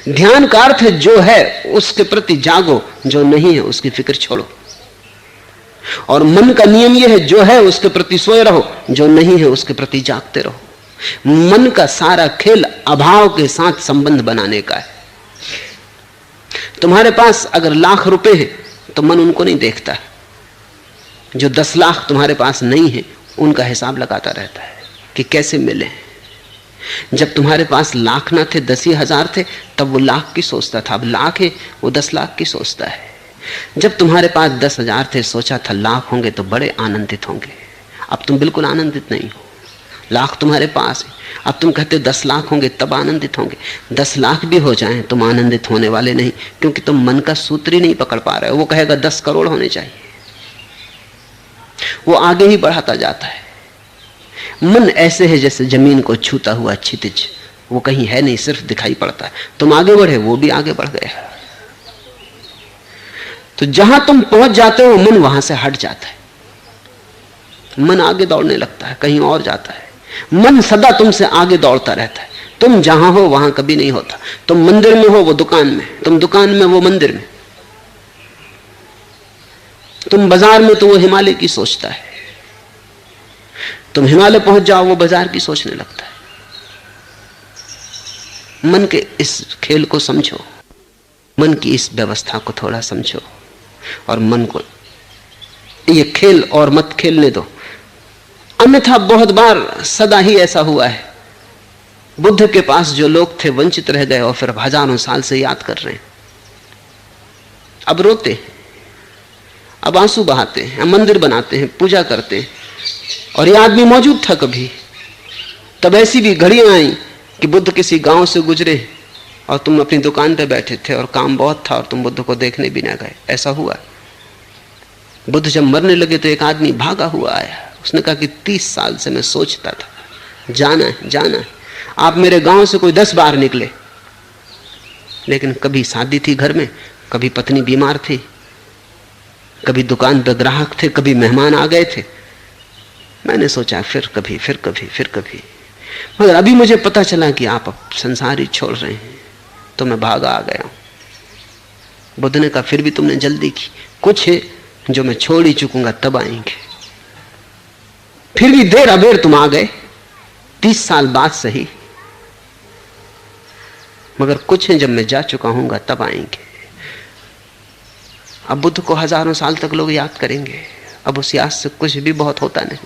ध्यान का अर्थ है जो है उसके प्रति जागो, जो नहीं है उसकी फिक्र छोड़ो। और मन का नियम यह है जो है उसके प्रति सोए रहो, जो नहीं है उसके प्रति जागते रहो। मन का सारा खेल अभाव के साथ संबंध बनाने का है। तुम्हारे पास अगर लाख रुपए हैं तो मन उनको नहीं देखता। जो 10 लाख तुम्हारे पास नहीं है उनका हिसाब लगाता रहता है कि कैसे मिले। जब तुम्हारे पास लाख ना थे, 10,000 थे, तब वो लाख की सोचता था। अब लाख है, वो 10 लाख की सोचता है। जब तुम्हारे पास 10,000 थे, सोचा था लाख होंगे तो बड़े आनंदित होंगे। अब तुम बिल्कुल आनंदित नहीं हो। लाख तुम्हारे पास है, अब तुम कहते 10 लाख होंगे तब आनंदित होंगे। 10 लाख भी हो जाएं तुम आनंदित होने वाले नहीं, क्योंकि तुम मन का सूत्र ही नहीं पकड़ पा रहे हो। वो कहेगा 10 करोड़ होने चाहिए, वो आगे ही बढ़ाता जाता है। मन ऐसे है जैसे जमीन को छूता हुआ क्षितिज, वो कहीं है नहीं, सिर्फ दिखाई पड़ता है। तुम आगे बढ़े, वो भी आगे बढ़ गया। तो जहां तुम पहुंच जाते हो मन वहां से हट जाता है। मन आगे दौड़ने लगता है, कहीं और जाता है। मन सदा तुमसे आगे दौड़ता रहता है। तुम जहां हो वहां कभी नहीं होता। तुम मंदिर में हो, वो दुकान में, तुम दुकान में, वो मंदिर में, तुम बाजार में तो वो हिमालय की सोचता है। तुम हिमालय पहुंच जाओ, वो बाजार की सोचने लगता है। मन के इस खेल को समझो, मन की इस व्यवस्था को थोड़ा समझो, और मन को ये खेल और मत खेलने दो। अन्यथा बहुत बार सदा ही ऐसा हुआ है। बुद्ध के पास जो लोग थे वंचित रह गए और फिर हजारों साल से याद कर रहे हैं। अब रोते, अब आंसू बहाते हैं, मंदिर बनाते हैं, पूजा करते हैं। और ये आदमी मौजूद था कभी। तब ऐसी भी घड़ियां आई कि बुद्ध किसी गांव से गुजरे और तुम अपनी दुकान पे बैठे थे और काम बहुत था और तुम बुद्ध को देखने भी ना गए। ऐसा हुआ। बुद्ध जब मरने लगे तो एक आदमी भागा हुआ आया। उसने कहा कि 30 साल से मैं सोचता था जाना है, जाना है। आप मेरे गांव से कोई 10 बार निकले, लेकिन कभी शादी थी घर में, कभी पत्नी बीमार थी, कभी दुकान पर ग्राहक थे, कभी मेहमान आ गए थे। मैंने सोचा फिर कभी, फिर कभी, फिर कभी, मगर अभी मुझे पता चला कि आप अब संसार ही छोड़ रहे हैं, तो मैं भागा आ गया हूं। बुद्ध ने कहा फिर भी तुमने जल्दी की। कुछ है जो मैं छोड़ ही चुकूंगा, तब आएंगे। फिर भी देर अबेर तुम आ गए, 30 साल बाद सही, मगर कुछ है जब मैं जा चुका हूंगा तब आएंगे। अब बुद्ध को हजारों साल तक लोग याद करेंगे। अब उस याद से कुछ भी बहुत होता नहीं।